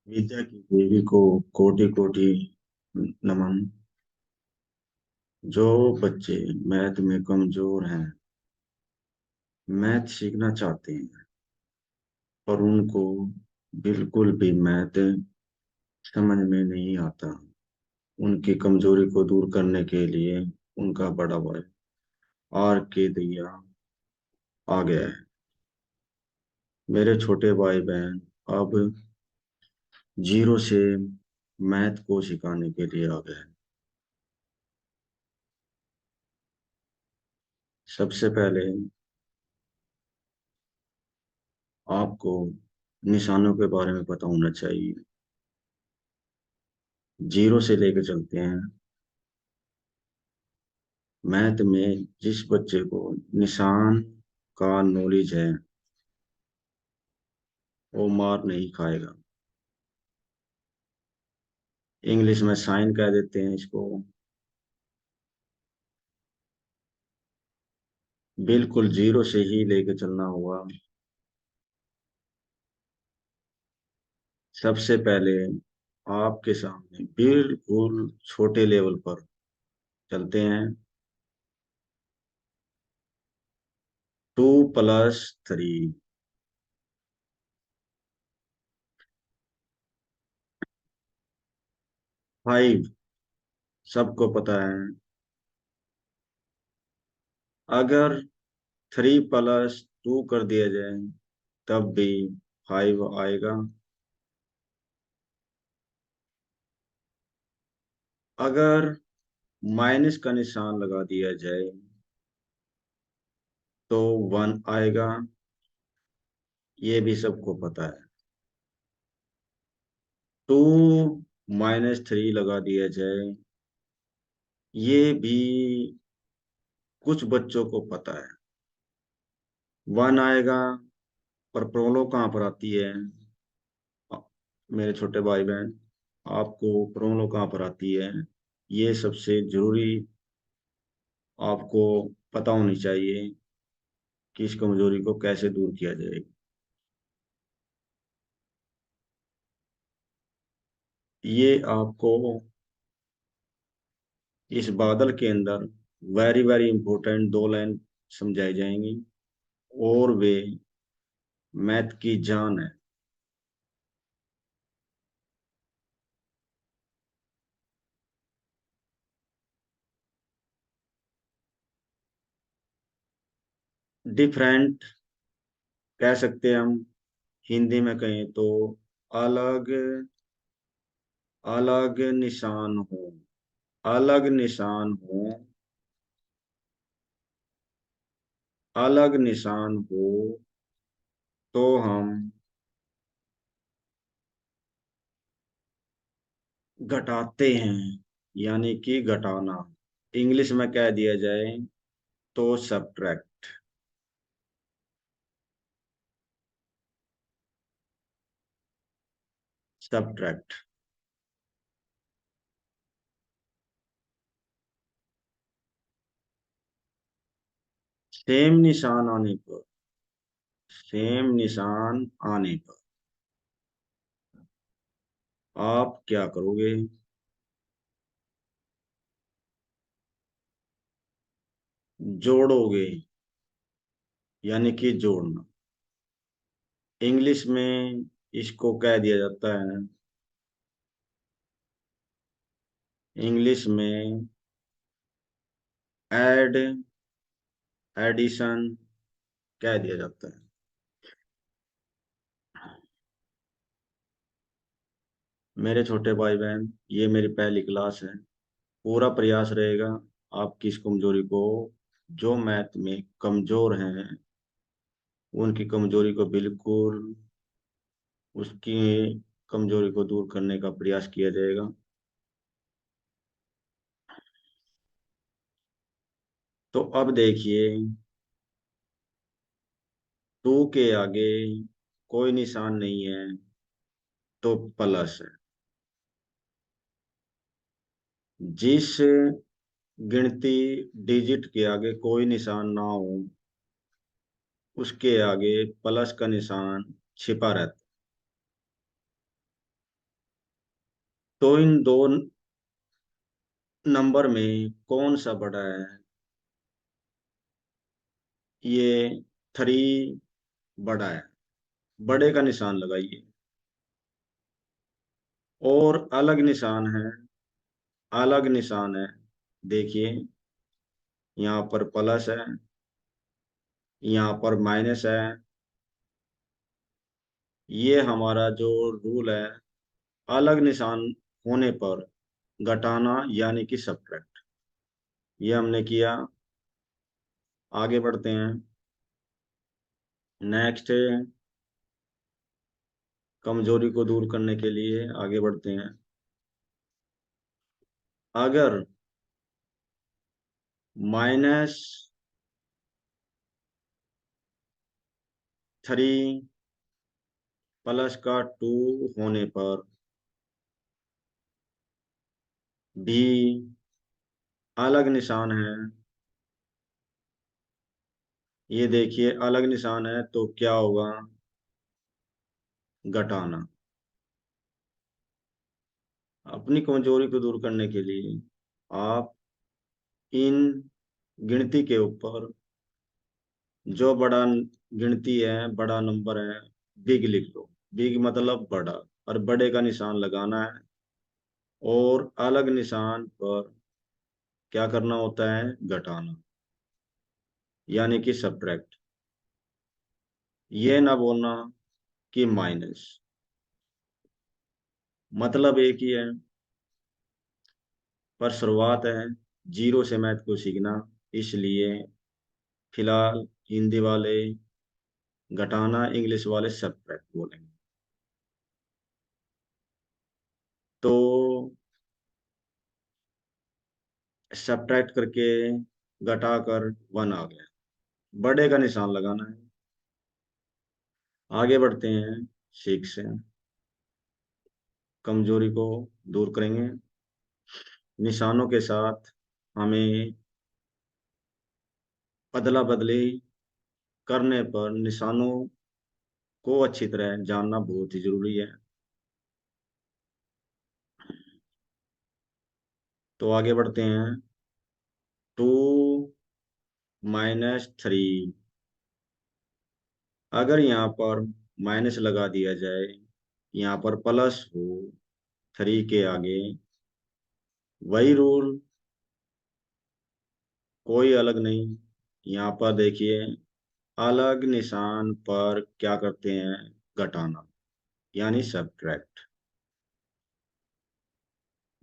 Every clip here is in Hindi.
विद्या की देवी को कोटि कोटि नमन। जो बच्चे मैथ में कमजोर हैं, मैथ सीखना चाहते हैं और उनको बिल्कुल भी मैथ समझ में नहीं आता, उनकी कमजोरी को दूर करने के लिए उनका बड़ा भाई आर के दैया आ गया है। मेरे छोटे भाई बहन अब जीरो से मैथ को सिखाने के लिए आ गए हैं। सबसे पहले आपको निशानों के बारे में पता होना चाहिए। जीरो से लेकर चलते हैं। मैथ में जिस बच्चे को निशान का नॉलेज है वो मार नहीं खाएगा। इंग्लिश में साइन कह देते हैं इसको। बिल्कुल जीरो से ही लेकर चलना होगा। सबसे पहले आपके सामने बिल्कुल छोटे लेवल पर चलते हैं। 2 + 3। 5 सबको पता है। अगर 3 + 2 कर दिया जाए तब भी 5 आएगा। अगर माइनस का निशान लगा दिया जाए तो 1 आएगा। ये भी सबको पता है। 2 - 3 लगा दिया जाए, ये भी कुछ बच्चों को पता है। 1 आएगा। पर प्रॉब्लम कहाँ पर आती है? आ- मेरे छोटे भाई बहन, आपको प्रॉब्लम कहाँ पर आती है? ये सबसे जरूरी आपको पता होनी चाहिए कि इस कमजोरी को कैसे दूर किया जाए। ये आपको इस बादल के अंदर वेरी वेरी इंपॉर्टेंट 2 लाइन समझाई जाएंगी और वे मैथ की जान है। डिफरेंट कह सकते हैं हम। हिंदी में कहें तो अलग अलग निशान हो। अलग निशान हो। अलग निशान हो तो हम घटाते हैं, यानी कि घटाना। इंग्लिश में कह दिया जाए तो सब्ट्रैक्ट। सब्ट्रैक्ट। सेम निशान आने पर। सेम निशान आने पर आप क्या करोगे? जोड़ोगे, यानी कि जोड़ना। इंग्लिश में इसको कह दिया जाता है, इंग्लिश में ऐड, एडिशन कह दिया जाता है। मेरे छोटे भाई बहन, ये मेरी पहली क्लास है। पूरा प्रयास रहेगा आपकी इस कमजोरी को, जो मैथ में कमजोर हैं उनकी कमजोरी को बिल्कुल उसकी कमजोरी को दूर करने का प्रयास किया जाएगा। तो अब देखिए, 2 के आगे कोई निशान नहीं है तो प्लस है। जिस गिनती डिजिट के आगे कोई निशान ना हो उसके आगे प्लस का निशान छिपा रहता तो इन दो नंबर में कौन सा बड़ा है? ये थ्री बड़ा है। बड़े का निशान लगाइए। और अलग निशान है। अलग निशान है। देखिए, यहाँ पर प्लस है, यहाँ पर माइनस है। ये हमारा जो रूल है, अलग निशान होने पर घटाना यानी कि सब्ट्रैक्ट, ये हमने किया। आगे बढ़ते हैं। नेक्स्ट, कमजोरी को दूर करने के लिए आगे बढ़ते हैं। अगर -3 प्लस का 2 होने पर भी अलग निशान है, ये देखिए अलग निशान है, तो क्या होगा? घटाना। अपनी कमजोरी को दूर करने के लिए आप इन गिनती के ऊपर जो बड़ा गिनती है, बड़ा नंबर है, बिग लिख लो। बिग मतलब बड़ा, और बड़े का निशान लगाना है। और अलग निशान पर क्या करना होता है? घटाना, यानी कि सब्ट्रैक्ट। ये ना बोलना कि माइनस। मतलब एक ही है, पर शुरुआत है जीरो से मैथ को सीखना। इसलिए फिलहाल हिंदी वाले घटाना, इंग्लिश वाले सब्ट्रैक्ट बोलेंगे। तो सब्ट्रैक्ट करके घटाकर 1 आ गया। बड़े का निशान लगाना है। आगे बढ़ते हैं। 6 से कमजोरी को दूर करेंगे। निशानों के साथ हमें अदला बदली करने पर निशानों को अच्छी तरह जानना बहुत ही जरूरी है। तो आगे बढ़ते हैं। 2 - 3, अगर यहाँ पर माइनस लगा दिया जाए, यहाँ पर प्लस हो 3 के आगे, वही रूल, कोई अलग नहीं। यहाँ पर देखिए, अलग निशान पर क्या करते हैं? घटाना, यानी सब्ट्रैक्ट।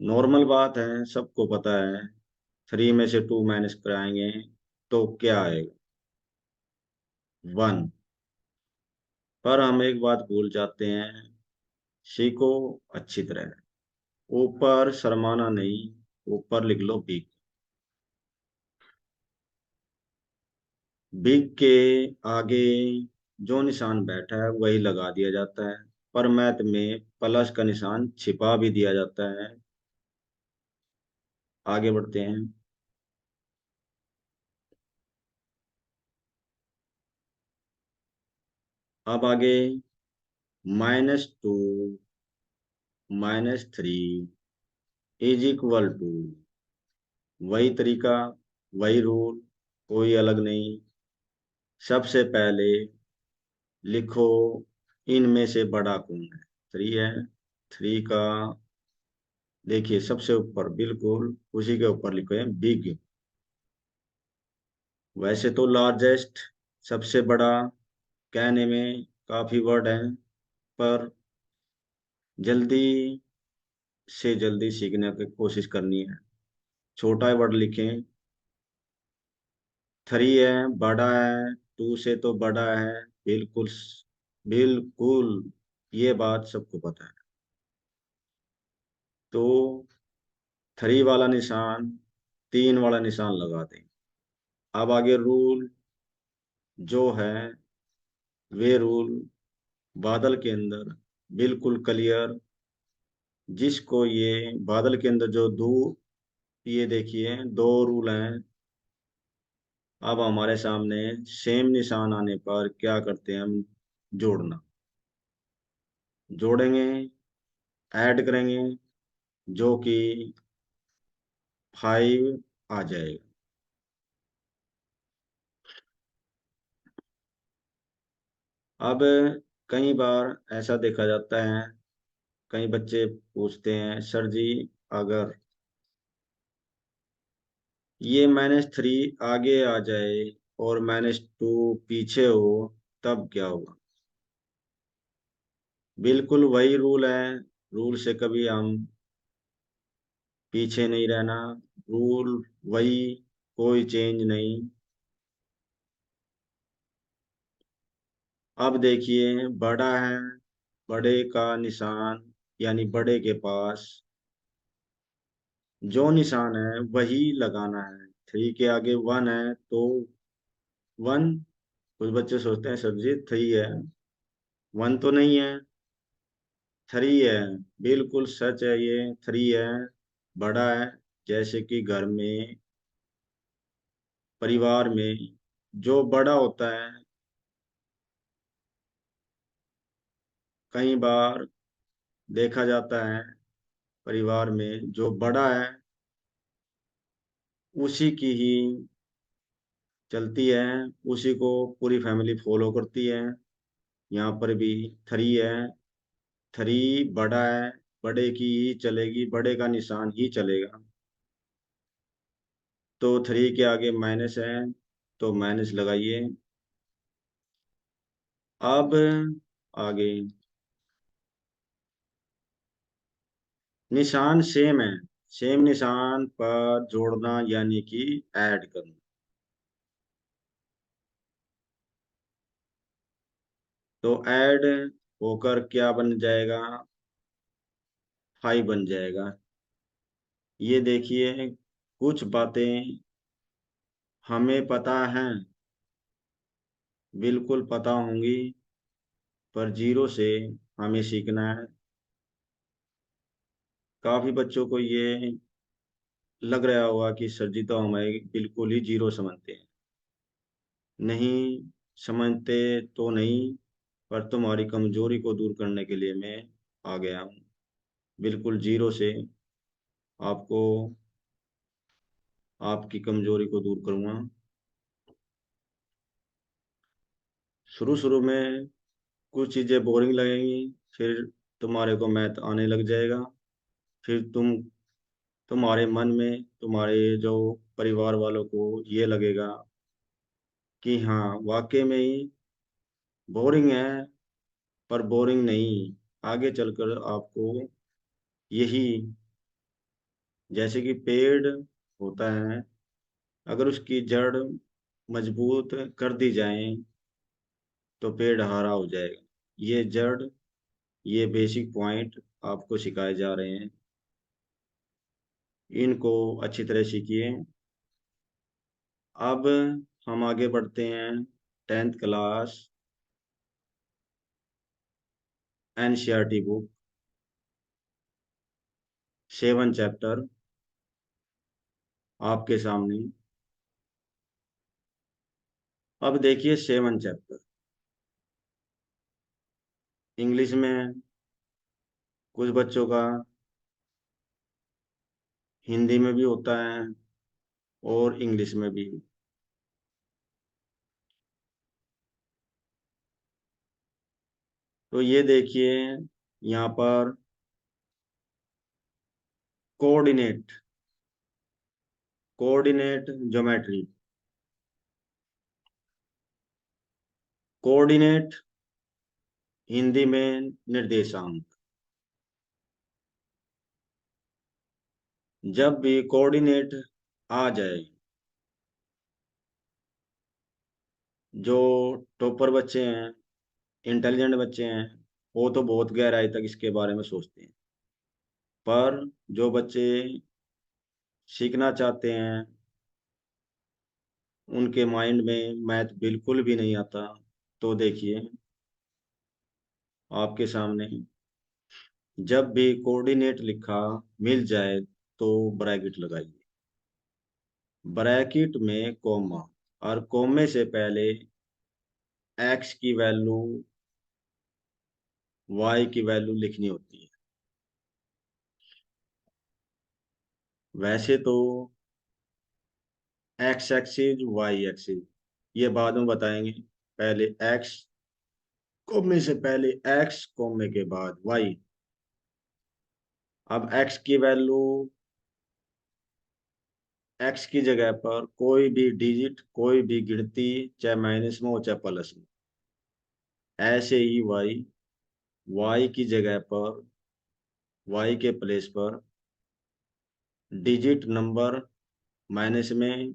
नॉर्मल बात है, सबको पता है। 3 में से 2 माइनस कराएंगे तो क्या आएगा? 1। पर हम एक बात भूल जाते हैं, सीखो अच्छी तरह। ऊपर शर्माना नहीं, ऊपर लिख लो बिग। बिग के आगे जो निशान बैठा है वही लगा दिया जाता है। पर मैथ में प्लस का निशान छिपा भी दिया जाता है। आगे बढ़ते हैं। अब आगे, -2 -3 इज इक्वल टू, वही तरीका, वही रूल, कोई अलग नहीं। सबसे पहले लिखो इनमें से बड़ा कौन है? 3 है। 3 का देखिए सबसे ऊपर, बिल्कुल उसी के ऊपर लिखो है बिग। वैसे तो लार्जेस्ट, सबसे बड़ा, कहने में काफी वर्ड है, पर जल्दी से जल्दी सीखने की कोशिश करनी है। छोटा वर्ड लिखें। 3 है, बड़ा है, 2 से तो बड़ा है। बिल्कुल, बिल्कुल, ये बात सबको पता है। तो 3 वाला निशान, 3 वाला निशान लगा दें। अब आगे रूल जो है, वे रूल बादल के अंदर बिल्कुल क्लियर, जिसको ये बादल के अंदर जो दो, ये देखिए 2 रूल हैं। अब हमारे सामने सेम निशान आने पर क्या करते हैं हम? जोड़ना। जोड़ेंगे, ऐड करेंगे, जो कि 5 आ जाएगा। अब कई बार ऐसा देखा जाता है, कई बच्चे पूछते हैं, सर जी अगर ये -3 आगे आ जाए और -2 पीछे हो तब क्या होगा। बिल्कुल वही रूल है, रूल से कभी हम पीछे नहीं रहना, रूल वही, कोई चेंज नहीं। अब देखिए बड़ा है, बड़े का निशान यानी बड़े के पास जो निशान है वही लगाना है। 3 के आगे 1 है तो 1। कुछ बच्चे सोचते हैं सर जी 3 है, 1 तो नहीं है, 3 है। बिल्कुल सच है, ये 3 है, बड़ा है। जैसे कि घर में, परिवार में जो बड़ा होता है, कई बार देखा जाता है परिवार में जो बड़ा है उसी की ही चलती है, उसी को पूरी फैमिली फॉलो करती है। यहाँ पर भी 3 है, 3 बड़ा है, बड़े की ही चलेगी, बड़े का निशान ही चलेगा। तो 3 के आगे माइनस है तो माइनस लगाइए। अब आगे निशान सेम है, सेम निशान पर जोड़ना यानी कि ऐड करना। तो ऐड होकर क्या बन जाएगा, 5 बन जाएगा। ये देखिए कुछ बातें हमें पता हैं, बिल्कुल पता होंगी, पर जीरो से हमें सीखना है। काफी बच्चों को ये लग रहा होगा कि सर जी तो हमें बिल्कुल ही जीरो समझते हैं। नहीं समझते तो नहीं, पर तुम्हारी कमजोरी को दूर करने के लिए मैं आ गया हूँ। बिल्कुल जीरो से आपको, आपकी कमजोरी को दूर करूँगा। शुरू शुरू में कुछ चीज़ें बोरिंग लगेंगी, फिर तुम्हारे को मैथ आने लग जाएगा। फिर तुम्हारे मन में, तुम्हारे जो परिवार वालों को ये लगेगा कि हाँ वाकई में ही बोरिंग है, पर बोरिंग नहीं, आगे चलकर आपको यही, जैसे कि पेड़ होता है, अगर उसकी जड़ मजबूत कर दी जाए तो पेड़ हरा हो जाएगा। ये जड़, ये बेसिक पॉइंट आपको सिखाए जा रहे हैं, इनको अच्छी तरह सीखिए। अब हम आगे बढ़ते हैं। 10th class NCERT book, 7 chapter आपके सामने। अब देखिए 7 चैप्टर इंग्लिश में है, कुछ बच्चों का हिंदी में भी होता है और इंग्लिश में भी। तो ये देखिए यहाँ पर coordinate, coordinate geometry. Coordinate Hindi में निर्देशांक। जब भी कोऑर्डिनेट आ जाए, जो टॉपर बच्चे हैं, इंटेलिजेंट बच्चे हैं, वो तो बहुत गहराई तक इसके बारे में सोचते हैं। पर जो बच्चे सीखना चाहते हैं, उनके माइंड में मैथ बिल्कुल भी नहीं आता, तो देखिए आपके सामने जब भी कोऑर्डिनेट लिखा मिल जाए तो ब्रैकेट लगाइए। ब्रैकेट में कॉमा, और कॉमे से पहले एक्स की वैल्यू, वाई की वैल्यू लिखनी होती है। वैसे तो एक्स एक्सिस वाई एक्सिस ये बाद में बताएंगे। पहले एक्स कोमे से पहले एक्स कोमे के बाद वाई। अब एक्स की वैल्यू, एक्स की जगह पर कोई भी डिजिट, कोई भी गिनती, चाहे माइनस में हो चाहे प्लस में। ऐसे ही वाई, वाई की जगह पर, वाई के प्लेस पर डिजिट नंबर माइनस में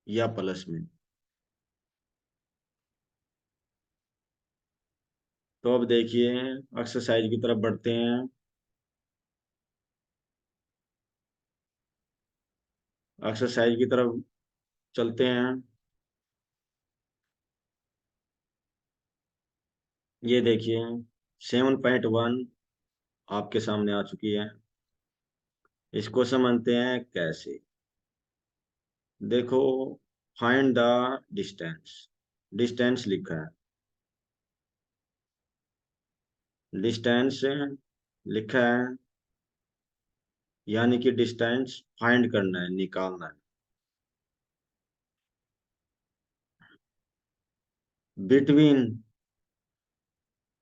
या प्लस में। तो अब देखिए एक्सरसाइज की तरफ बढ़ते हैं। एक्सरसाइज की तरफ चलते हैं। ये देखिए 7.1 आपके सामने आ चुकी है। इसको समझते हैं कैसे। देखो, फाइंड द डिस्टेंस, डिस्टेंस लिखा है। डिस्टेंस लिखा है, यानी कि डिस्टेंस फाइंड करना है, निकालना है। बिटवीन,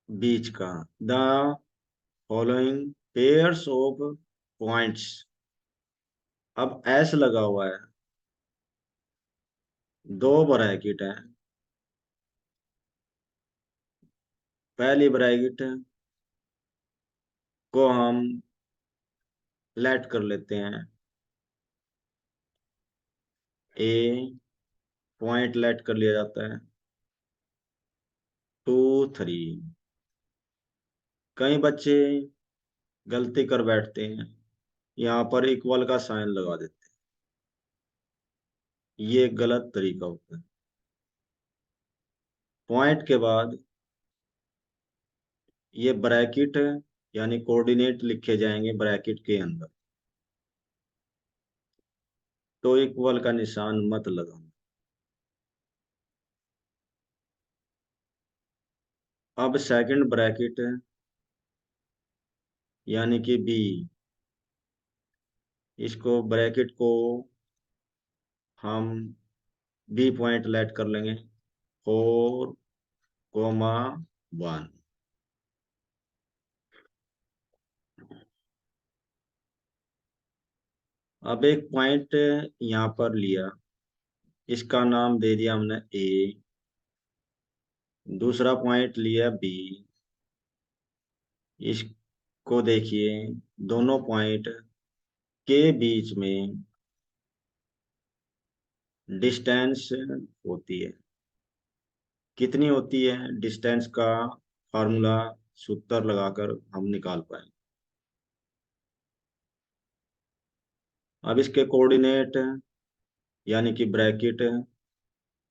बीच का। The following pairs of points. अब एस लगा हुआ है, दो ब्रैकेट है। पहली ब्रैकेट को हम लेट कर लेते हैं, ए पॉइंट लेट कर लिया जाता है, 2 3। कई बच्चे गलती कर बैठते हैं, यहाँ पर इक्वल का साइन लगा देते हैं। ये गलत तरीका होता है। पॉइंट के बाद ये ब्रैकेट यानी कोऑर्डिनेट लिखे जाएंगे ब्रैकेट के अंदर। तो इक्वल का निशान मत लगाना। अब सेकंड ब्रैकेट यानी कि बी, इसको ब्रैकेट को हम बी पॉइंट लेट कर लेंगे, 4 कोमा 1। अब एक पॉइंट यहाँ पर लिया, इसका नाम दे दिया हमने ए। दूसरा पॉइंट लिया बी, इसको देखिए, दोनों पॉइंट के बीच में डिस्टेंस होती है। कितनी होती है डिस्टेंस का फार्मूला, सूत्र लगाकर हम निकाल पाए। अब इसके कोऑर्डिनेट यानी कि ब्रैकेट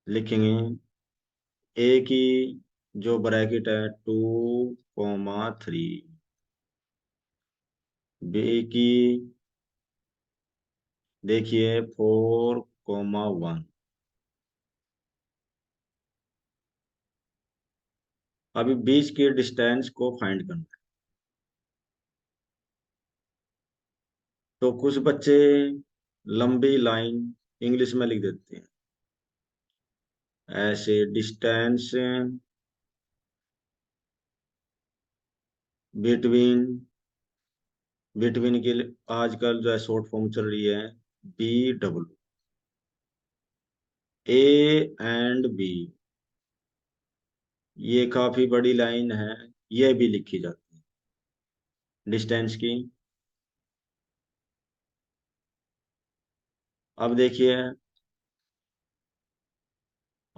लिखेंगे। ए की जो ब्रैकेट है 2 कोमा 3, बी की देखिए 4 कोमा 1। अभी बीच के डिस्टेंस को फाइंड करना है। तो कुछ बच्चे लंबी लाइन इंग्लिश में लिख देते हैं, ऐसे डिस्टेंस बिटवीन, बिटवीन के लिए आजकल जो है शॉर्ट फॉर्म चल रही है BW, A एंड B। ये काफी बड़ी लाइन है, ये भी लिखी जाती है डिस्टेंस की। अब देखिए,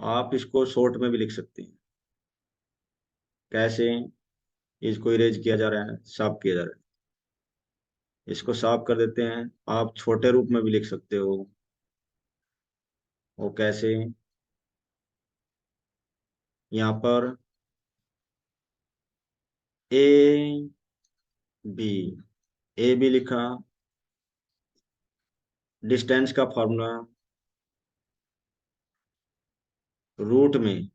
आप इसको शॉर्ट में भी लिख सकते हैं। कैसे? इसको इरेज किया जा रहा है, साफ किया जा रहा है, इसको साफ कर देते हैं। आप छोटे रूप में भी लिख सकते हो। वो कैसे? यहाँ पर A B, A B लिखा। डिस्टेंस का फॉर्मूला रूट में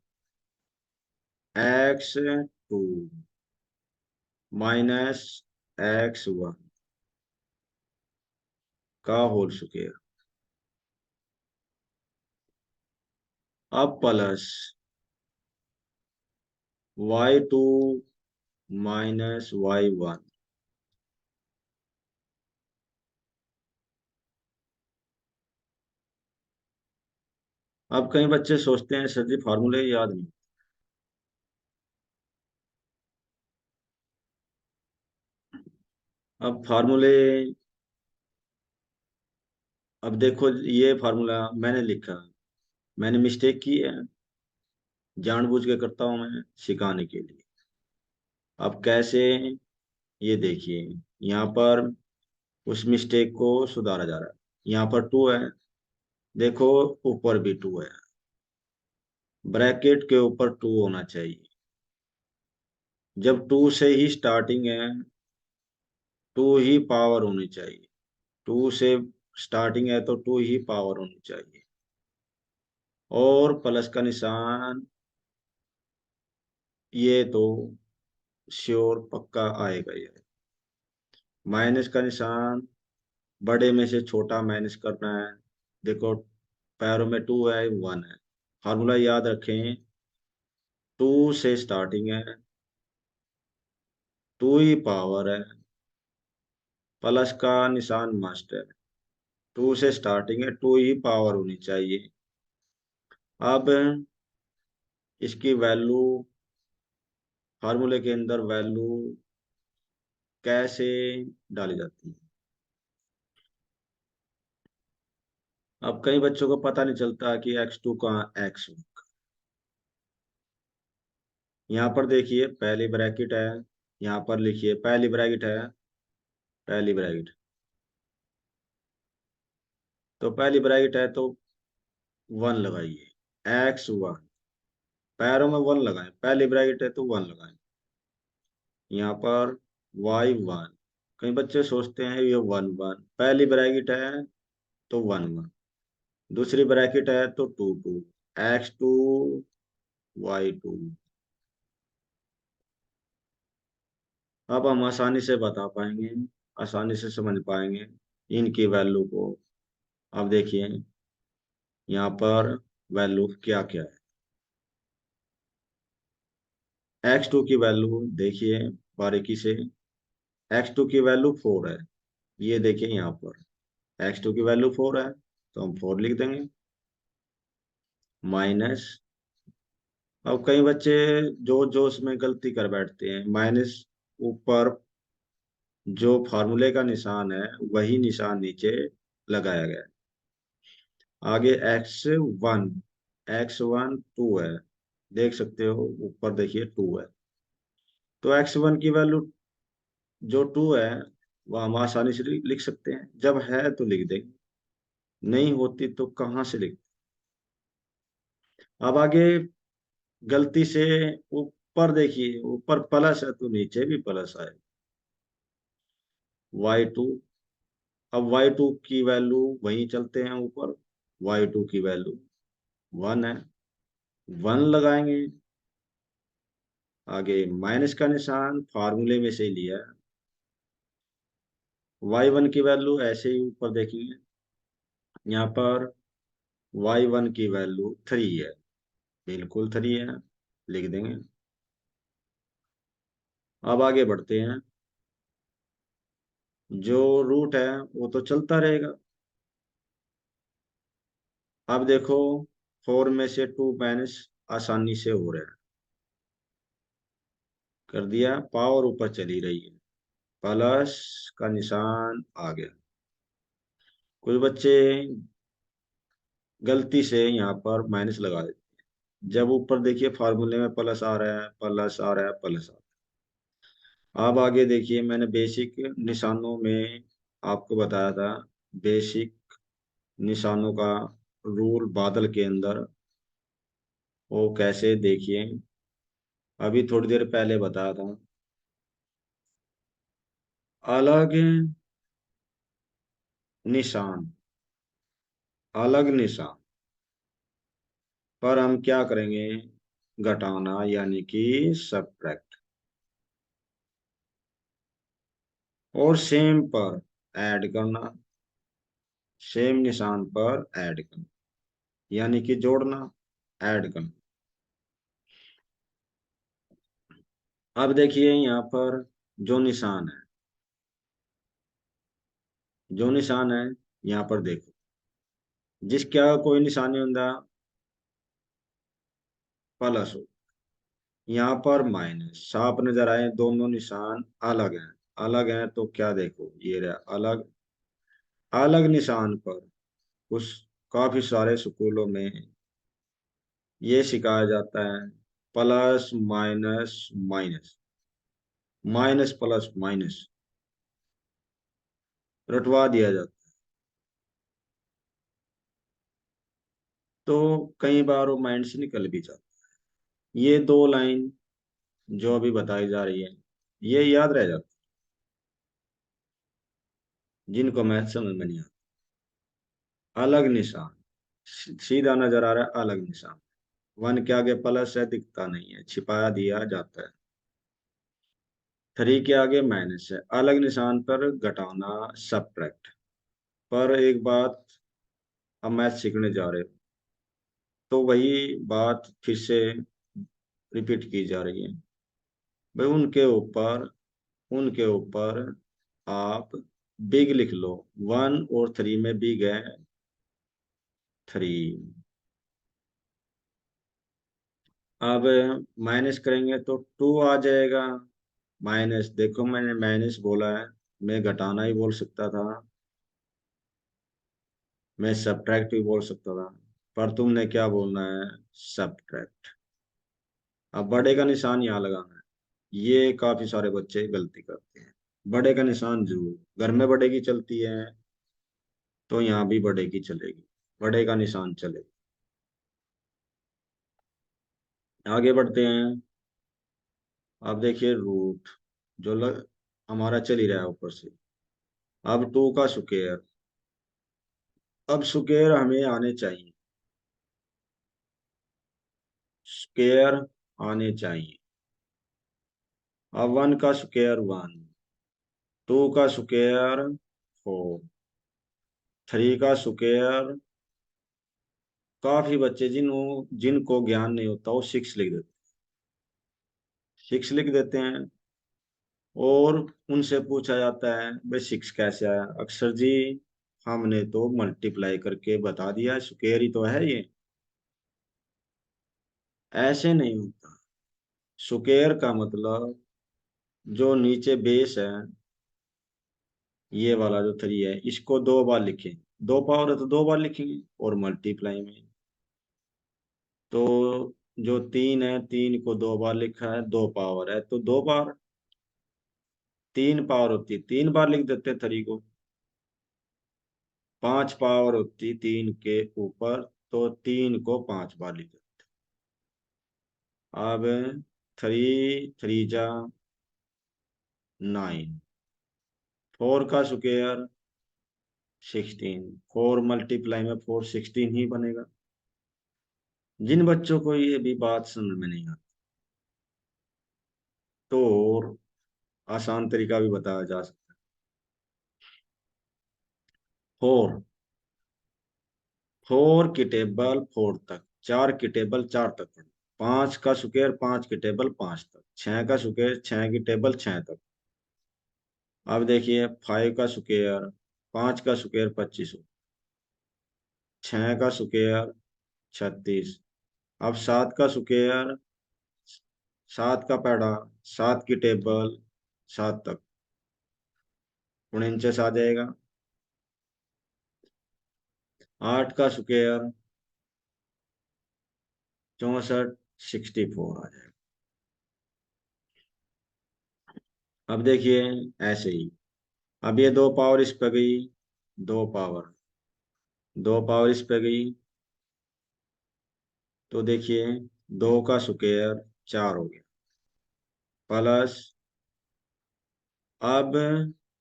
x2 माइनस x1 का होल स्क्वायर। अब प्लस y2 माइनस y1। अब कई बच्चे सोचते हैं सर जी फार्मूले याद नहीं। अब फार्मूले, अब देखो ये फार्मूला मैंने लिखा, मैंने मिस्टेक की है, जानबूझ के करता हूं मैं सिखाने के लिए। अब कैसे, ये देखिए, यहाँ पर उस मिस्टेक को सुधारा जा रहा है। यहाँ पर टू है, देखो ऊपर भी टू है, ब्रैकेट के ऊपर टू होना चाहिए। जब टू से ही स्टार्टिंग है, टू ही पावर होनी चाहिए। टू से स्टार्टिंग है तो टू ही पावर होनी चाहिए। और प्लस का निशान ये तो श्योर पक्का आएगा ये। माइनस का निशान, बड़े में से छोटा माइनस करना है। देखो पैरों में टू है, वन है। फार्मूला याद रखें, टू से स्टार्टिंग है, टू ही पावर है, प्लस का निशान मस्ट है। टू से स्टार्टिंग है, टू ही पावर होनी चाहिए। अब इसकी वैल्यू, फार्मूले के अंदर वैल्यू कैसे डाली जाती है। अब कई बच्चों को पता नहीं चलता कि x2 का x1। यहाँ पर देखिए पहली ब्रैकेट है, यहाँ पर लिखिए पहली ब्रैकेट है, पहली ब्रैकेट, तो पहली ब्रैकेट है तो वन लगाइए। x1, पैरों में वन लगाएं, पहली ब्रैकेट है तो वन लगाएं। यहाँ पर y1, कई बच्चे सोचते हैं ये वन वन, पहली ब्रैकेट है तो वन वन, दूसरी ब्रैकेट है तो टू टू, x2 y2। अब हम आसानी से बता पाएंगे, आसानी से समझ पाएंगे इनकी वैल्यू को। अब देखिए यहाँ पर वैल्यू क्या क्या है। x2 की वैल्यू देखिए बारीकी से, x2 की वैल्यू फोर है। ये देखिए यहाँ पर x2 की वैल्यू फोर है तो हम फोर लिख देंगे। माइनस, अब कई बच्चे जो जोश में गलती कर बैठते हैं, माइनस ऊपर जो फार्मूले का निशान है वही निशान नीचे लगाया गया है। आगे x1, x1 टू है, देख सकते हो ऊपर देखिए टू है, तो x1 की वैल्यू जो टू है वह हम आसानी से लिख सकते हैं। जब है तो लिख देंगे, नहीं होती तो कहाँ से लिख। अब आगे गलती से ऊपर देखिए, ऊपर प्लस है तो नीचे भी प्लस आए, y2। अब y2 की वैल्यू वहीं चलते हैं ऊपर, y2 की वैल्यू वन है, वन लगाएंगे। आगे माइनस का निशान फार्मूले में से ही लिया है। y1 की वैल्यू ऐसे ही ऊपर देखेंगे, यहाँ पर y1 की वैल्यू थ्री है, बिल्कुल थ्री है, लिख देंगे। अब आगे बढ़ते हैं, जो रूट है वो तो चलता रहेगा। अब देखो फोर में से टू माइनस आसानी से हो रहा है, कर दिया, पावर ऊपर चली रही है, प्लस का निशान आ गया। कुछ बच्चे गलती से यहाँ पर माइनस लगा देते हैं, जब ऊपर देखिए फार्मूले में प्लस आ रहा है, प्लस आ रहा है, प्लस आ रहा है। अब आगे देखिए मैंने बेसिक निशानों में आपको बताया था, बेसिक निशानों का रूल बादल के अंदर, वो कैसे देखिए, अभी थोड़ी देर पहले बताया था। अलग निशान, अलग निशान पर हम क्या करेंगे, घटाना यानी कि सब्ट्रैक्ट, और सेम पर ऐड करना। सेम निशान पर ऐड करना, यानी कि जोड़ना, ऐड करना। अब देखिए यहाँ पर जो निशान है, जो निशान है यहाँ पर देखो, जिसका कोई निशान नहीं होता प्लस हो, यहाँ पर माइनस, साफ नजर आए, दोनों निशान अलग हैं। अलग हैं तो क्या देखो, ये रहा अलग। अलग निशान पर कुछ काफी सारे स्कूलों में ये सिखाया जाता है, plus minus minus, minus plus minus रटवा दिया जाता है। तो कई बार वो माइंड से निकल भी जाता है। ये दो लाइन जो अभी बताई जा रही है, ये याद रह जाता है जिनको मैथ समझ में नहीं आता। अलग निशान, सीधा नजर आ रहा है अलग निशान, वन के आगे प्लस है दिखता नहीं है, छिपाया दिया जाता है। थ्री के आगे माइनस है, अलग निशान पर घटाना, सब्ट्रैक्ट। पर एक बात, अब मैथ सीखने जा रहे हो तो वही बात फिर से रिपीट की जा रही है। भाई उनके ऊपर आप बिग लिख लो। वन और थ्री में बिग है थ्री। अब माइनस करेंगे तो टू आ जाएगा। माइनस, देखो मैंने माइनस बोला है, मैं घटाना ही बोल सकता था, मैं सब्ट्रैक्ट भी बोल सकता था, पर तुमने क्या बोलना है, सब्ट्रैक्ट। अब बड़े का निशान यहाँ लगाना है। ये काफी सारे बच्चे गलती करते हैं, बड़े का निशान जरूर, घर में बड़े की चलती है तो यहाँ भी बड़े की चलेगी, बड़े का निशान चलेगा। आगे बढ़ते हैं। अब देखिए रूट हमारा चल ही रहा है ऊपर से। अब टू का स्क्वायर, अब स्क्वायर हमें आने चाहिए, स्क्वायर आने चाहिए। अब वन का स्क्वायर वन, टू का स्क्वायर फोर, थ्री का स्क्वायर, काफी बच्चे जिनको ज्ञान नहीं होता वो सिक्स लिख देते, सिक्स लिख देते हैं। और उनसे पूछा जाता है भाई सिक्स कैसे आया, अक्सर जी हमने तो मल्टीप्लाई करके बता दिया, स्क्वायर ही तो है ये। ऐसे नहीं होता, स्क्वायर का मतलब जो नीचे बेस है, ये वाला जो थ्री है, इसको दो बार लिखें, दो पावर है तो दो बार लिखेंगे, और मल्टीप्लाई में तो जो तीन है, तीन को दो बार लिखा है, दो पावर है तो दो बार, तीन पावर होती तीन बार लिख देते थ्री को। पांच पावर होती तीन के ऊपर तो तीन को पांच बार लिख देते। अब थ्री थ्री जा नाइन, फोर का स्क्वायर सिक्सटीन, फोर मल्टीप्लाई में फोर सिक्सटीन ही बनेगा। जिन बच्चों को ये भी बात समझ में नहीं आती तो और आसान तरीका भी बताया जा सकता है। फोर, फोर की टेबल फोर तक, चार की टेबल चार तक पढ़ो, पांच का स्क्वायर पांच की टेबल पांच तक, छह का स्क्वायर छह की टेबल छह तक। अब देखिए फाइव का स्क्वायर, पांच का स्क्वायर पच्चीस, छह का स्क्वायर छत्तीस। अब सात का स्क्वायर, सात का पैड़ा, सात की टेबल सात तक, 49 आ जाएगा। आठ का स्क्वायर 64, 64 आ जाएगा। अब देखिए ऐसे ही, अब ये दो पावर इस पे गई, दो पावर, दो पावर इस पे गई, तो देखिए दो का स्क्वायर चार हो गया, प्लस, अब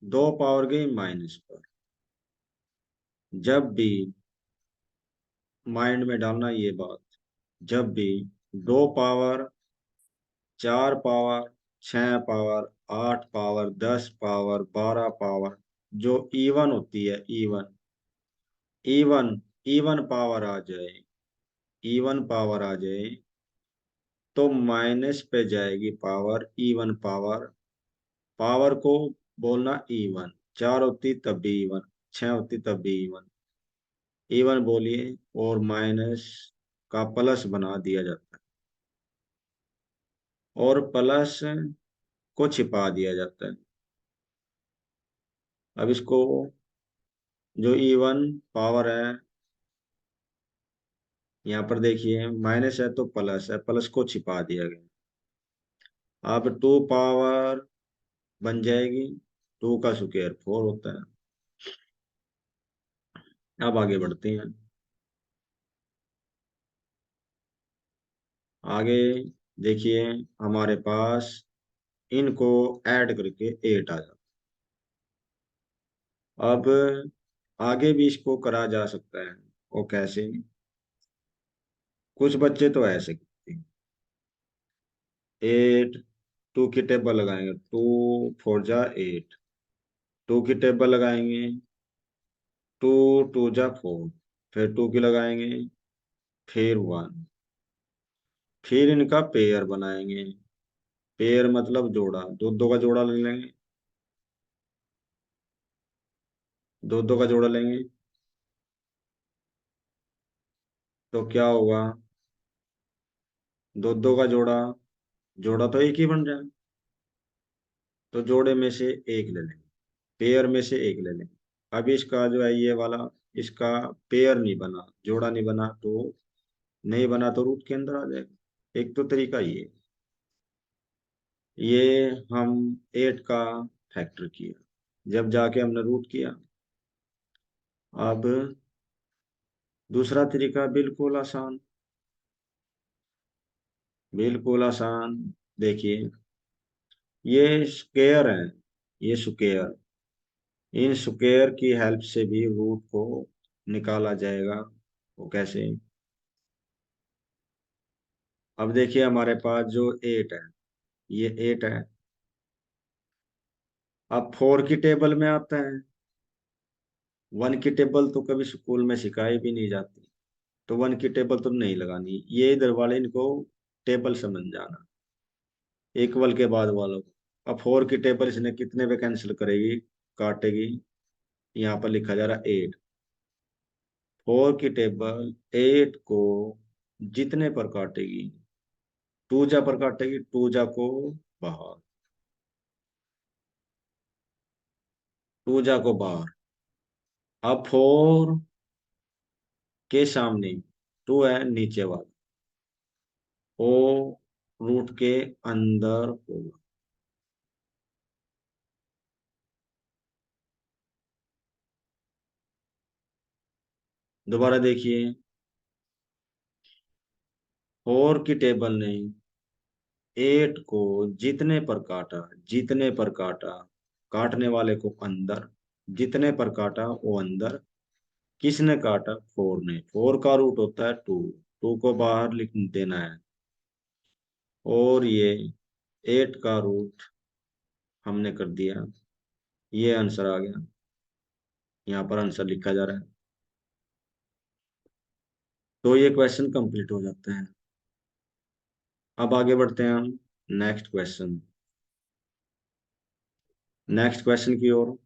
दो पावर गई माइनस पर। जब भी माइंड में डालना ये बात, जब भी दो पावर, चार पावर, छह पावर, आठ पावर, 10 पावर, 12 पावर जो इवन होती है, इवन इवन इवन पावर आ जाए, इवन पावर आ जाए तो माइनस पे जाएगी पावर, इवन पावर। पावर को बोलना इवन, चार होती तब भी इवन, छह होती तब भी इवन। इवन बोलिए और माइनस का प्लस बना दिया जाता है, और प्लस को छिपा दिया जाता है। अब इसको, जो इवन पावर है, यहाँ पर देखिए माइनस है तो प्लस है, प्लस को छिपा दिया गया। अब टू पावर बन जाएगी, टू का स्क्वायर फोर होता है। अब आगे बढ़ते हैं। आगे देखिए, हमारे पास इनको ऐड करके एट आ जाता। अब आगे भी इसको करा जा सकता है। वो कैसे? कुछ बच्चे तो ऐसे करते हैं, एट, टू की टेबल लगाएंगे, टू फोर जा एट, टू की टेबल लगाएंगे, टू टू जा फोर, फिर टू की लगाएंगे, फिर वन, फिर इनका पेयर बनाएंगे। पेयर मतलब जोड़ा, दो दो का जोड़ा ले लेंगे, दो दो का जोड़ा लेंगे तो क्या होगा? दो दो का जोड़ा, जोड़ा तो एक ही बन रहा है, तो जोड़े में से एक ले लेंगे, पेयर में से एक ले लेंगे। अब इसका जो है ये वाला, इसका पेयर नहीं बना, जोड़ा नहीं बना, तो नहीं बना तो रूट के अंदर आ जाएगा। एक तो तरीका ये। ये हम एट का फैक्टर किया, जब जाके हमने रूट किया। अब दूसरा तरीका बिल्कुल आसान, बिल्कुल आसान। देखिए, ये स्क्वायर है, ये स्क्वायर, इन स्क्वायर की हेल्प से भी रूट को निकाला जाएगा। वो कैसे? अब देखिए हमारे पास जो एट है, ये एट है। अब फोर की टेबल में आता है, वन की टेबल तो कभी स्कूल में सिखाई भी नहीं जाती, तो वन की टेबल तो नहीं लगानी। ये इधर वाले इनको टेबल समझ जाना, इक्वल के बाद वालों को। अब फोर की टेबल इसने कितने पे कैंसिल करेगी, काटेगी? यहाँ पर लिखा जा रहा है एट। फोर की टेबल एट को जितने पर काटेगी, टू जा पर काटेगी, टू जा को बाहर, टू जा को बाहर। अब फोर के सामने टू है नीचे वाला, ओ रूट के अंदर होगा। दोबारा देखिए, फोर की टेबल ने एट को जितने पर काटा, जितने पर काटा, काटने वाले को अंदर, जितने पर काटा वो अंदर। किसने काटा? फोर ने। फोर का रूट होता है टू, टू को बाहर लिख देना है। और ये एट का रूट हमने कर दिया, ये आंसर आ गया। यहाँ पर आंसर लिखा जा रहा है। तो ये क्वेश्चन कंप्लीट हो जाता है। अब आगे बढ़ते हैं हम नेक्स्ट क्वेश्चन, नेक्स्ट क्वेश्चन की ओर।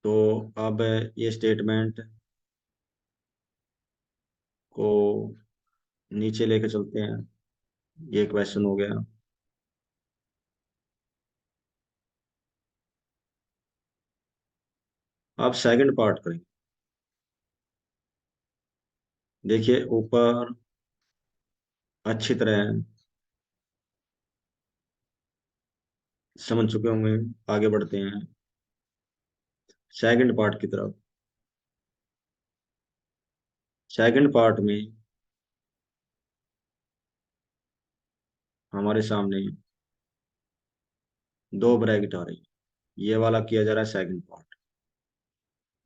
तो अब ये स्टेटमेंट को नीचे लेके चलते हैं। ये क्वेश्चन हो गया। अब सेकंड पार्ट करें। देखिए ऊपर अच्छी तरह समझ चुके होंगे। आगे बढ़ते हैं सेकंड पार्ट की तरफ। सेकंड पार्ट में हमारे सामने दो ब्रैकेट आ रही है, ये वाला किया जा रहा है सेकंड पार्ट।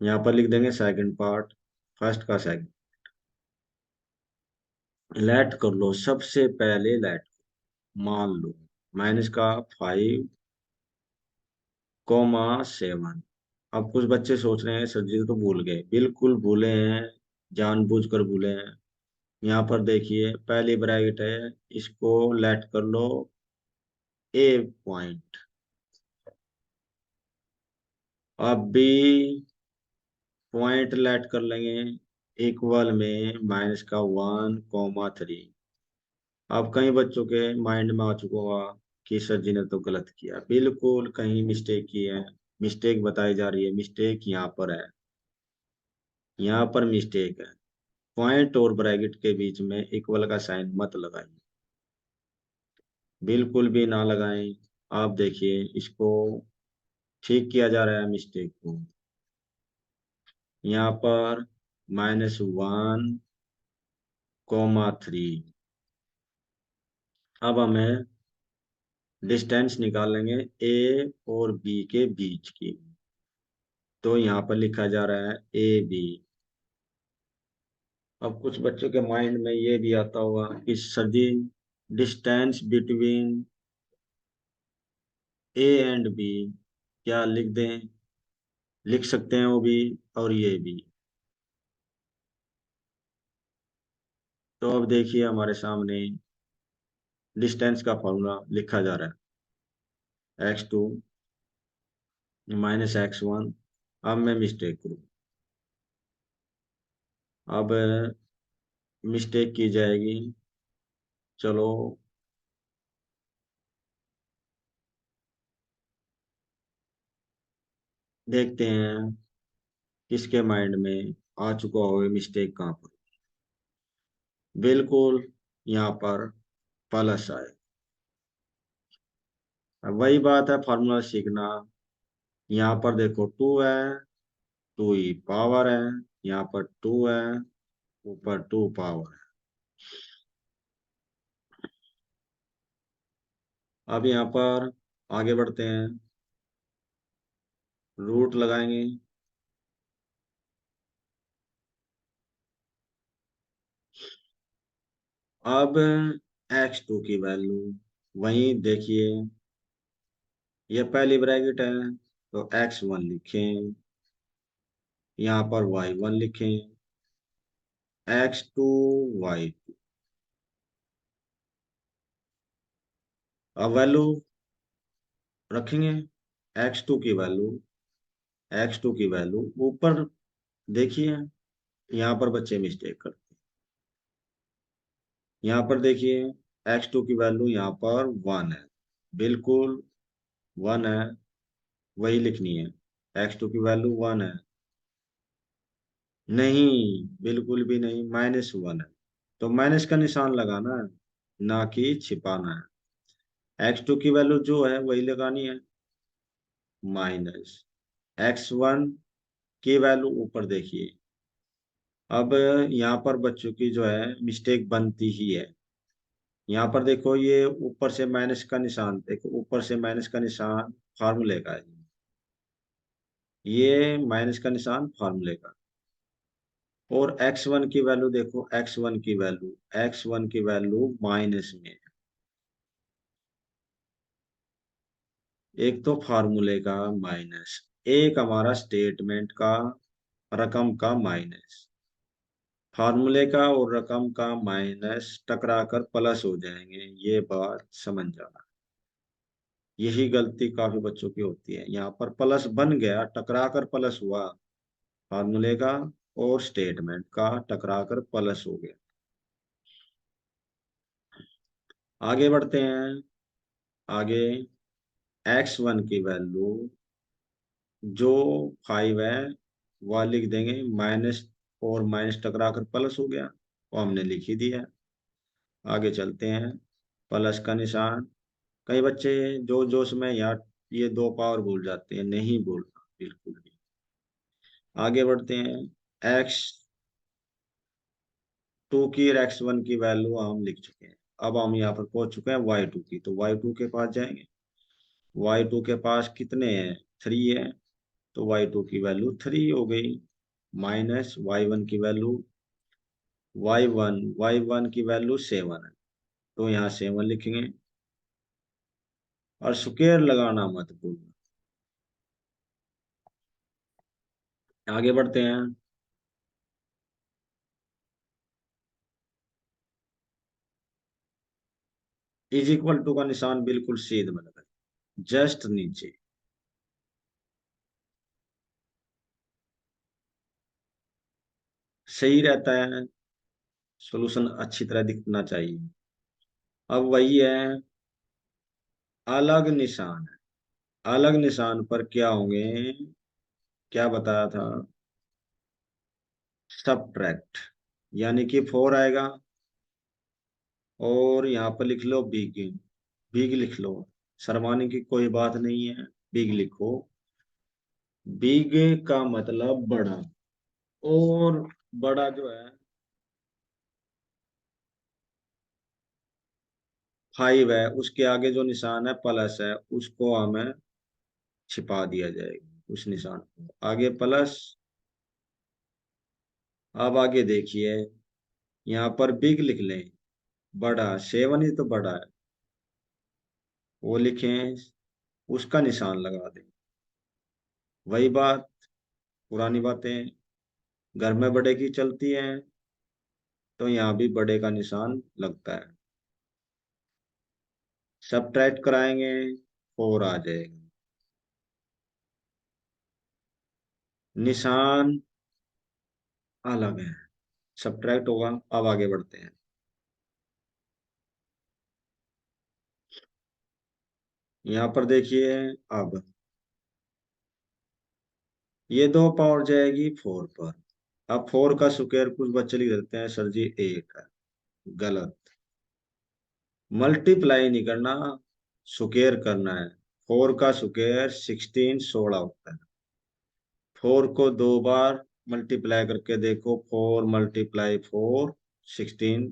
यहाँ पर लिख देंगे सेकंड पार्ट, फर्स्ट का सेकंड। लेट कर लो, सबसे पहले लेट मान लो, माइनस का 5,7। अब कुछ बच्चे सोच रहे हैं सर जी तो भूल गए, बिल्कुल भूले हैं, जानबूझकर भूले हैं। यहाँ पर देखिए पहली ब्रैकेट है, इसको लेट कर लो ए पॉइंट। अब भी पॉइंट लेट कर लेंगे इक्वल में -1,3। अब कई बच्चों के माइंड में आ चुका होगा कि सर जी ने तो गलत किया, बिल्कुल कहीं मिस्टेक की है। मिस्टेक बताई जा रही है, मिस्टेक यहाँ पर है, यहाँ पर मिस्टेक है। पॉइंट और ब्रैकेट के बीच में इक्वल का साइन मत लगाइए, बिल्कुल भी ना लगाएं। आप देखिए इसको ठीक किया जा रहा है मिस्टेक को। यहाँ पर -1,3। अब हमें डिस्टेंस निकालेंगे ए और बी के बीच की। तो यहाँ पर लिखा जा रहा है ए बी। अब कुछ बच्चों के माइंड में ये भी आता होगा कि sir ji distance between A and B क्या लिख दें? लिख सकते हैं वो भी और ये भी। तो अब देखिए हमारे सामने डिस्टेंस का फॉर्मूला लिखा जा रहा है x2 -x1। अब मैं मिस्टेक करूँ, अब मिस्टेक की जाएगी। चलो देखते हैं किसके माइंड में आ चुका होगा मिस्टेक कहाँ पर। बिल्कुल यहाँ पर प्लस आए। अब वही बात है फार्मूला सीखना। यहाँ पर देखो 2 है, 2 ही पावर है। यहाँ पर 2 है, ऊपर 2 पावर है। अब यहाँ पर आगे बढ़ते हैं, रूट लगाएंगे। अब x2 की वैल्यू वही देखिए, ये पहली ब्रैकेट है तो x1 लिखें, यहाँ पर y1 लिखें, x2 y2। अब वैल्यू रखेंगे, x2 की वैल्यू ऊपर देखिए। यहाँ पर बच्चे मिस्टेक करते हैं। यहाँ पर देखिए x2 की वैल्यू यहाँ पर 1 है, बिल्कुल 1 है, वही लिखनी है। x2 की वैल्यू 1 है, नहीं बिल्कुल भी नहीं, -1 है। तो माइनस का निशान लगाना है, ना कि छिपाना है। x2 की वैल्यू जो है वही लगानी है, माइनस x1 की वैल्यू ऊपर देखिए। अब यहाँ पर बच्चों की जो है मिस्टेक बनती ही है। यहाँ पर देखो ये ऊपर से माइनस का निशान, देखो ऊपर से माइनस का निशान फार्मूले का है, ये माइनस का निशान फार्मूले का। और x1 की वैल्यू देखो, x1 की वैल्यू माइनस में है। एक तो फार्मूले का माइनस, एक हमारा स्टेटमेंट का रकम का माइनस। फार्मूले का और रकम का माइनस टकरा कर प्लस हो जाएंगे, ये बात समझ जाना। यही गलती काफी बच्चों की होती है, यहाँ पर प्लस बन गया, टकरा कर प्लस हुआ। फार्मूले का और स्टेटमेंट का टकरा कर प्लस हो गया। आगे बढ़ते हैं। आगे x1 की वैल्यू जो 5 है वह लिख देंगे, माइनस और माइनस टकरा कर प्लस हो गया, वो हमने लिख ही दिया। आगे चलते हैं, प्लस का निशान। कई बच्चे जो जोश में यार ये 2 पावर भूल जाते हैं, नहीं भूलना बिल्कुल भी। आगे बढ़ते हैं, x2 की और x1 की वैल्यू हम लिख चुके हैं। अब हम यहाँ पर पहुंच चुके हैं y2 की, तो y2 के पास जाएंगे। y2 के पास कितने हैं? 3 है, तो y2 की वैल्यू 3 हो गई, माइनस y1 की वैल्यू y1 की वैल्यू 7 है, तो यहाँ 7 लिखेंगे। और स्क्वायर लगाना मत भूलना। आगे बढ़ते हैं। इज इक्वल टू का निशान बिल्कुल सीध में लगाए, जस्ट नीचे। सही रहता है, सॉल्यूशन अच्छी तरह दिखना चाहिए। अब वही है, अलग निशान है। अलग निशान पर क्या होंगे, क्या बताया था? सबट्रैक्ट, यानी कि 4 आएगा। और यहाँ पर लिख लो बिग। बिग लिख लो, शर्माने की कोई बात नहीं है, बिग लिखो। बिग का मतलब बड़ा। और बड़ा जो है 5 है, उसके आगे जो निशान है प्लस है, उसको हमें छिपा दिया जाएगा उस निशान को, आगे प्लस। अब आगे देखिए, यहाँ पर बिग लिख लें, बड़ा 7 ही तो बड़ा है, वो लिखें, उसका निशान लगा दें। वही बात, पुरानी बातें घर में बड़े की चलती हैं, तो यहाँ भी बड़े का निशान लगता है। सबट्रैक्ट कराएंगे, 4 आ जाएगा। निशान अलग है, सबट्रैक्ट होगा। अब आगे बढ़ते हैं। यहाँ पर देखिए, अब ये 2 पावर जाएगी 4 पर। अब 4 का स्क्वायर कुछ बच्चे लिख देते हैं सर जी 8 है, गलत। मल्टीप्लाई नहीं करना, स्क्वायर करना है। 4 का स्क्वायर 16, 16 होता है। 4 को 2 बार मल्टीप्लाई करके देखो, 4 × 4 16।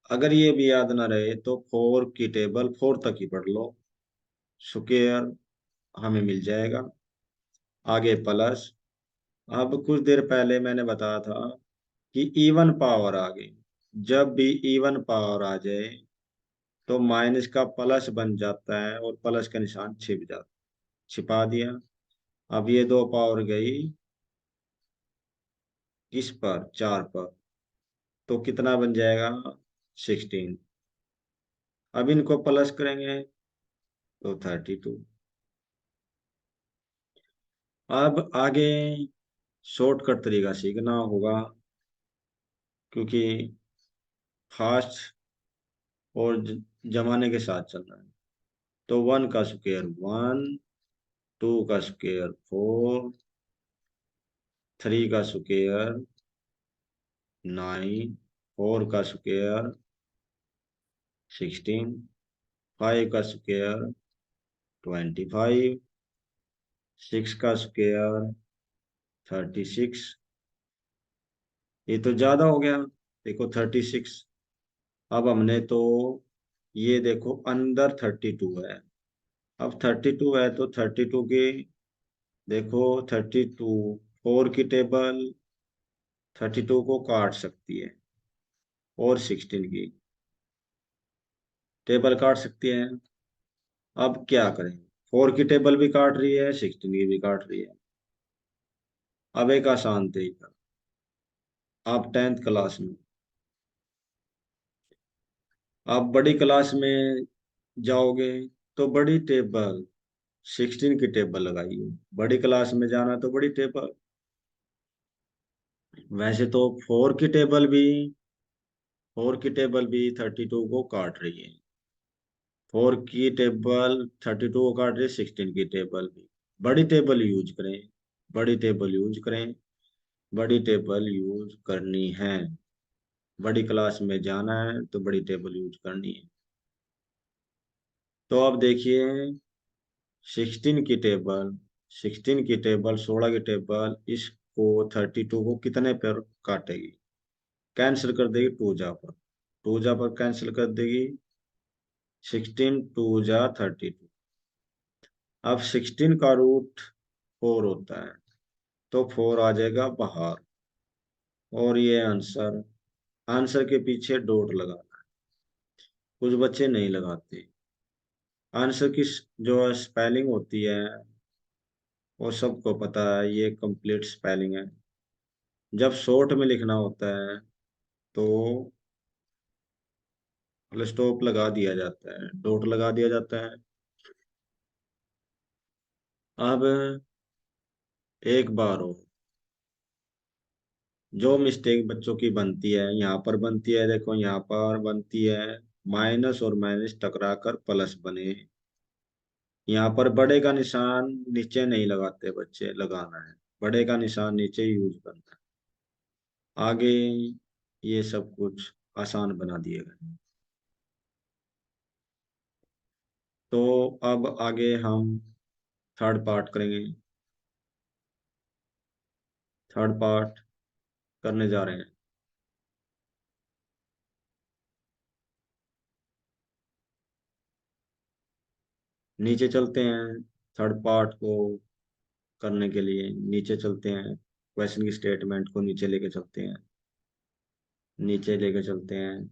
अगर ये भी याद ना रहे तो 4 की टेबल 4 तक ही पढ़ लो, स्क्वायर हमें मिल जाएगा। आगे प्लस। अब कुछ देर पहले मैंने बताया था कि इवन पावर आ गई। जब भी इवन पावर आ जाए तो माइनस का प्लस बन जाता है और प्लस का निशान छिपा दिया। अब ये 2 पावर गई किस पर, 4 पर, तो कितना बन जाएगा, 16। अब इनको प्लस करेंगे तो 32। अब आगे शॉर्टकट तरीका सीखना होगा, क्योंकि फास्ट और जमाने के साथ चलना है। तो 1 का स्क्वायर 1, 2 का स्क्वायर 4, 3 का स्क्वायर 9, 4 का स्क्वायर 16, 5 का स्क्वायर 25, 6 का स्क्वायर 36। ये तो ज्यादा हो गया, देखो 36। अब हमने तो ये देखो अंदर 32 है। अब 32 है तो 32 की देखो, 32 4 की टेबल 32 को काट सकती है, और 16 की टेबल काट सकती है। अब क्या करें, 4 की टेबल भी काट रही है, 16 की भी काट रही है। अब एक आसान तरीका, आप 10th क्लास में, आप बड़ी क्लास में जाओगे तो बड़ी टेबल 16 की टेबल लगाइए। बड़ी क्लास में जाना तो बड़ी टेबल। वैसे तो 4 की टेबल भी 32 को काट रही है। 4 की टेबल 32 को काट रही है, 16 की टेबल भी। बड़ी टेबल यूज करें, बड़ी टेबल यूज करें, बड़ी टेबल यूज करनी है। बड़ी क्लास में जाना है तो बड़ी टेबल यूज करनी है। तो अब देखिए, 16 की टेबल 16 की टेबल इसको 32 को कितने पर काटेगी, कैंसिल कर देगी, 2 जा पर, 2 जा पर कैंसिल कर देगी। 16 2 जा 32। अब 16 का रूट 4 होता है, तो 4 आ जाएगा बाहर। और ये आंसर, आंसर के पीछे डॉट लगाना। कुछ बच्चे नहीं लगाते, आंसर की जो स्पेलिंग होती है वो सबको पता है, ये कंप्लीट स्पेलिंग है। जब शॉर्ट में लिखना होता है तो फुल स्टॉप लगा दिया जाता है, डॉट लगा दिया जाता है। अब एक बार हो, जो मिस्टेक बच्चों की बनती है यहाँ पर बनती है, देखो यहाँ पर बनती है, माइनस और माइनस टकरा कर प्लस बने। यहाँ पर बड़े का निशान नीचे नहीं लगाते बच्चे, लगाना है, बड़े का निशान नीचे यूज करना है। आगे ये सब कुछ आसान बना दिए गए। तो अब आगे हम थर्ड पार्ट करेंगे। थर्ड पार्ट करने जा रहे हैं। नीचे चलते हैं, थर्ड पार्ट को करने के लिए नीचे चलते हैं, क्वेश्चन की स्टेटमेंट को नीचे लेके चलते हैं। नीचे लेके चलते हैं,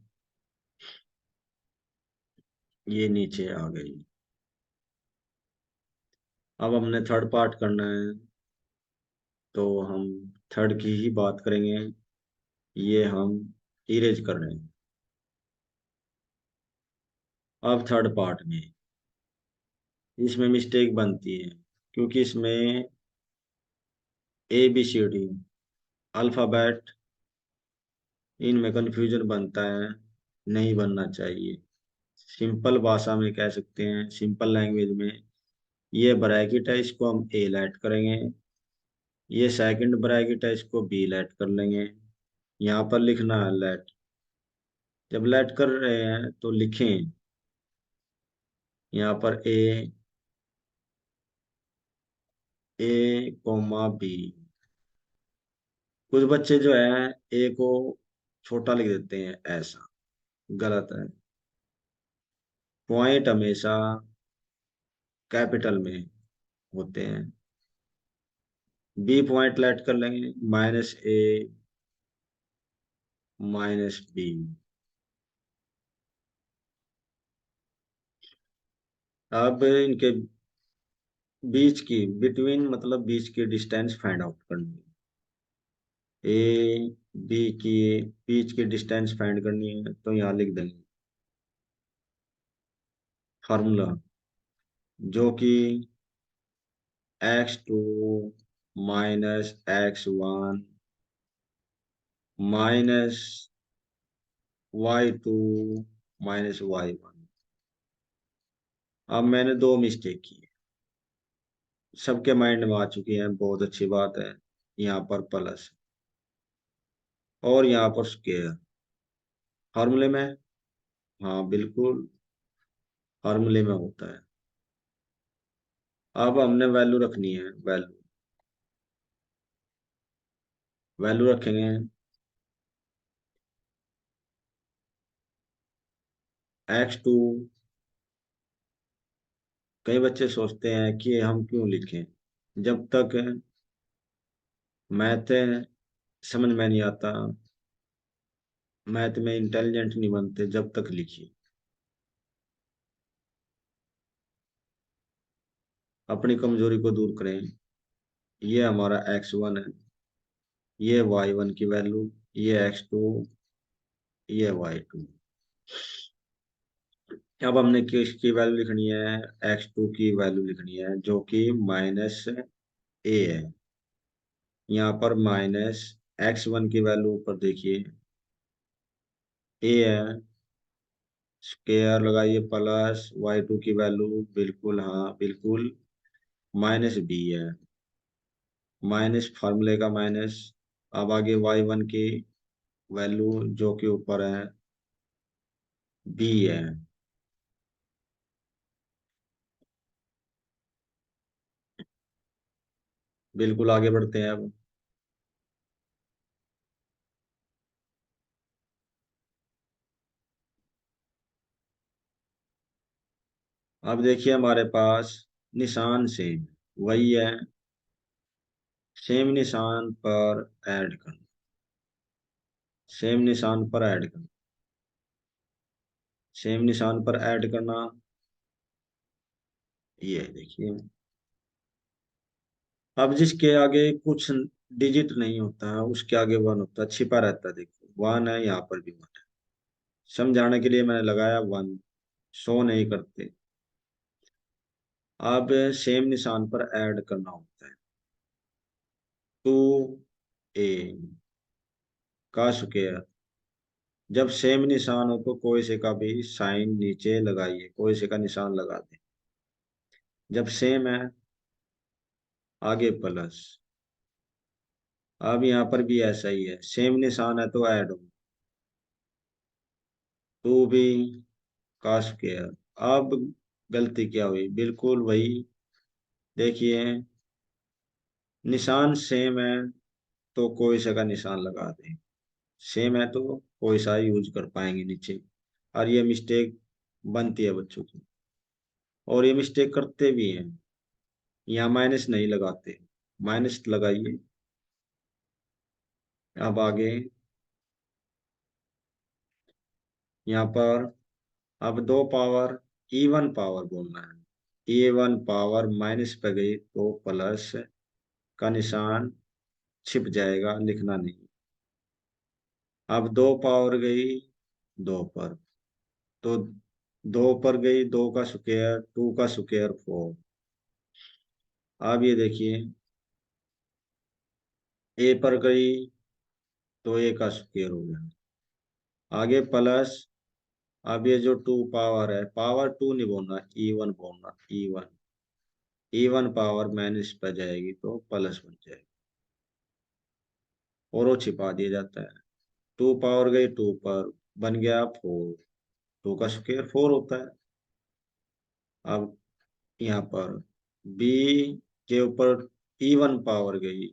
ये नीचे आ गई। अब हमने थर्ड पार्ट करना है, तो हम थर्ड की ही बात करेंगे। ये हम इरेज कर रहे हैं। अब थर्ड पार्ट में इसमें मिस्टेक बनती है, क्योंकि इसमें ABCD अल्फाबेट, इनमें कंफ्यूजन बनता है, नहीं बनना चाहिए। सिंपल भाषा में कह सकते हैं, सिंपल लैंग्वेज में, ये ब्रैकेट है, इसको हम ए लेट करेंगे। ये सेकंड ब्रैकेट है, इसको बी लेट कर लेंगे। यहाँ पर लिखना है लेट। जब लेट कर रहे हैं तो लिखें यहाँ पर A, B। कुछ बच्चे जो है ए को छोटा लिख देते हैं, ऐसा गलत है। पॉइंट हमेशा कैपिटल में होते हैं। बी पॉइंट लेट कर लेंगे, -A, -B। अब इनके बीच की, बिटवीन मतलब बीच की डिस्टेंस फाइंड आउट करनी है। A, B की बीच की डिस्टेंस फाइंड करनी है, तो यहाँ लिख देंगे फार्मूला, जो कि x2 - x1 -y2 - y1। अब मैंने दो मिस्टेक की, सबके माइंड में आ चुकी है, बहुत अच्छी बात है। यहाँ पर प्लस और यहाँ पर स्क्वायर फार्मूले में। हाँ बिल्कुल, फार्मूले में होता है। अब हमने वैल्यू रखनी है, वैल्यू वैल्यू रखेंगे। x2, कई बच्चे सोचते हैं कि हम क्यों लिखें, जब तक मैथ समझ में नहीं आता, मैथ में इंटेलिजेंट नहीं बनते, जब तक लिखिए। अपनी कमजोरी को दूर करें। ये हमारा x1 है, ये y1 की वैल्यू, ये x2, ये y2। अब हमने किसकी वैल्यू लिखनी है, x2 की वैल्यू लिखनी है, जो कि -A है। यहाँ पर -x1 की वैल्यू ऊपर देखिए, A है, स्क्वायर लगाइए, +y2 की वैल्यू, बिल्कुल हाँ बिल्कुल, -B है, माइनस फार्मूले का माइनस। अब आगे y1 की वैल्यू, जो कि ऊपर है, B है। बिल्कुल आगे बढ़ते हैं। अब देखिए हमारे पास निशान सेम वही है, सेम निशान पर ऐड करना, सेम निशान पर ऐड करना, सेम निशान पर ऐड करना। ये है, देखिए। अब जिसके आगे कुछ डिजिट नहीं होता है उसके आगे वन होता है, छिपा रहता है, देखो वन है, यहाँ पर भी वन है। समझाने के लिए मैंने लगाया वन, शो नहीं करते। अब सेम निशान पर ऐड करना होता है। 2a का स्क्वायर। जब सेम निशान हो तो कोई से का भी साइन नीचे लगाइए, कोई से का निशान लगा दें। जब सेम है, आगे प्लस। अब यहाँ पर भी ऐसा ही है, सेम निशान है तो ऐड हो। 2b का स्क्वायर। अब गलती क्या हुई, बिल्कुल वही। देखिए, निशान सेम है तो कोई सा का निशान लगा दें। सेम है तो कोई सा यूज कर पाएंगे नीचे। और ये मिस्टेक बनती है बच्चों की, और ये मिस्टेक करते भी हैं। यहाँ माइनस नहीं लगाते, माइनस लगाइए। अब आगे यहाँ पर, अब दो पावर, इवन पावर बोलना है। इवन पावर माइनस पे गई तो प्लस का निशान छिप जाएगा, लिखना नहीं। अब दो पावर गई दो पर, तो दो पर गई, दो का स्क्वायर, टू का स्क्वायर 4। अब ये देखिए, ए पर गई तो ए का स्क्वायर हो गया, आगे प्लस। अब ये जो टू पावर है, पावर टू नहीं बोलना, इवन बोलना, इवन। इवन पावर माइनस पर जाएगी तो प्लस बन जाएगी, और वो छिपा दिया जाता है। टू पावर गई टू पर, बन गया 4। टू का स्क्वायर 4 होता है। अब यहाँ पर बी के ऊपर इवन पावर गई।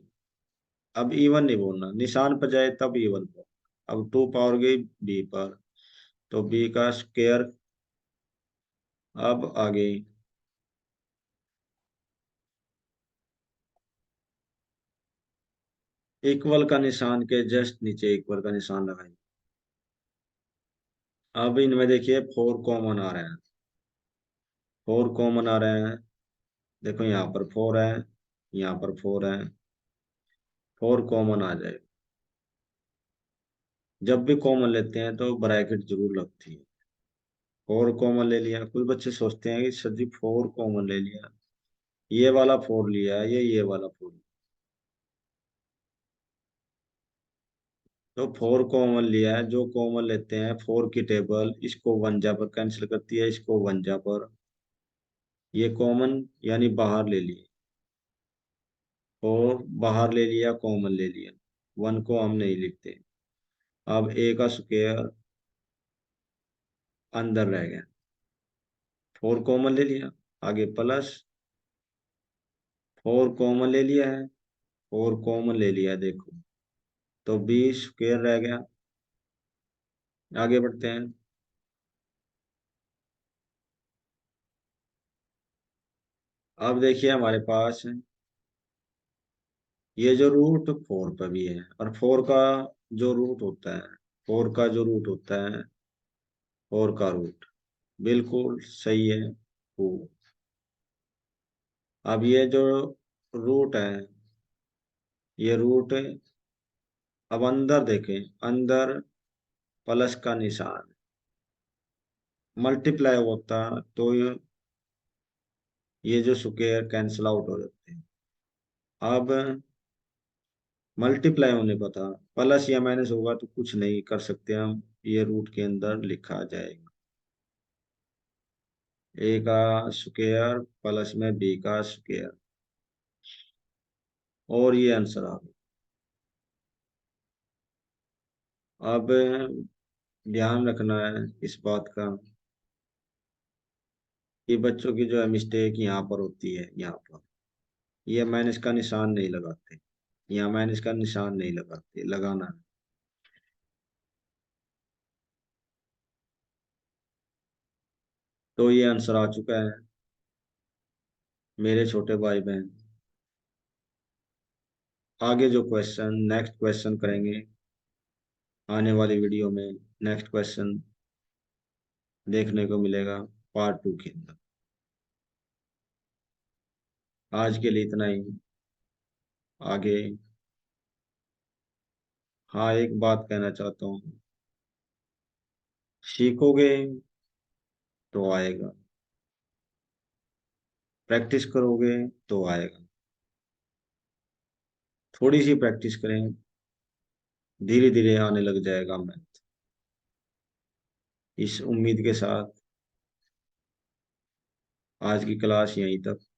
अब इवन नहीं बोलना, निशान पर जाए तब इवन बोलना। अब टू पावर गई बी पर, तो बी का स्क्वायर। अब आगे इक्वल का निशान के जस्ट नीचे इक्वल का निशान लगाएंगे। अब इनमें देखिए 4 कॉमन आ रहे हैं, 4 कॉमन आ रहे हैं। देखो यहाँ पर 4 है, यहाँ पर 4 है, 4 कॉमन आ जाए। जब भी कॉमन लेते हैं तो ब्रैकेट जरूर लगती है। 4 कॉमन ले लिया, कुछ बच्चे सोचते हैं कि सर जी 4 कॉमन ले लिया, ये वाला 4 लिया है, ये वाला 4। तो 4 कॉमन लिया है, जो कॉमन लेते हैं 4 की टेबल इसको वन जा पर कैंसिल करती है, इसको वन जा पर। ये कॉमन यानी बाहर ले लिए, और बाहर ले लिया, कॉमन ले लिया। वन को हम नहीं लिखते। अब ए का स्क्वायर अंदर रह गया, 4 कॉमन ले लिया, आगे प्लस। 4 कॉमन ले लिया है, 4 कॉमन ले लिया, देखो। तो बी स्क्वायर रह गया। आगे बढ़ते हैं। अब देखिए हमारे पास ये जो रूट 4 पर भी है, और 4 का जो रूट होता है, 4 का जो रूट होता है, 4 का रूट बिल्कुल सही है 2। अब ये जो रूट है, ये रूट, अब अंदर देखें, अंदर प्लस का निशान मल्टीप्लाई होता तो ये जो स्क्वायर कैंसिल आउट हो जाते हैं। अब मल्टीप्लाई होने पर था, प्लस या माइनस होगा तो कुछ नहीं कर सकते हम, ये रूट के अंदर लिखा जाएगा। ए का स्क्वायर प्लस में बी का स्क्वायर, और ये आंसर आ गया। अब ध्यान रखना है इस बात का कि बच्चों की जो है मिस्टेक यहाँ पर होती है, यहाँ पर ये माइनस का निशान नहीं लगाते, यहाँ माइनस का निशान नहीं लगाते, लगाना है। तो ये आंसर आ चुका है मेरे छोटे भाई बहन। आगे जो क्वेश्चन, नेक्स्ट क्वेश्चन करेंगे आने वाली वीडियो में, नेक्स्ट क्वेश्चन देखने को मिलेगा पार्ट 2 के अंदर। आज के लिए इतना ही। आगे, हाँ, एक बात कहना चाहता हूँ। सीखोगे तो आएगा, प्रैक्टिस करोगे तो आएगा। थोड़ी सी प्रैक्टिस करें, धीरे धीरे आने लग जाएगा मैथ। इस उम्मीद के साथ आज की क्लास यहीं तक।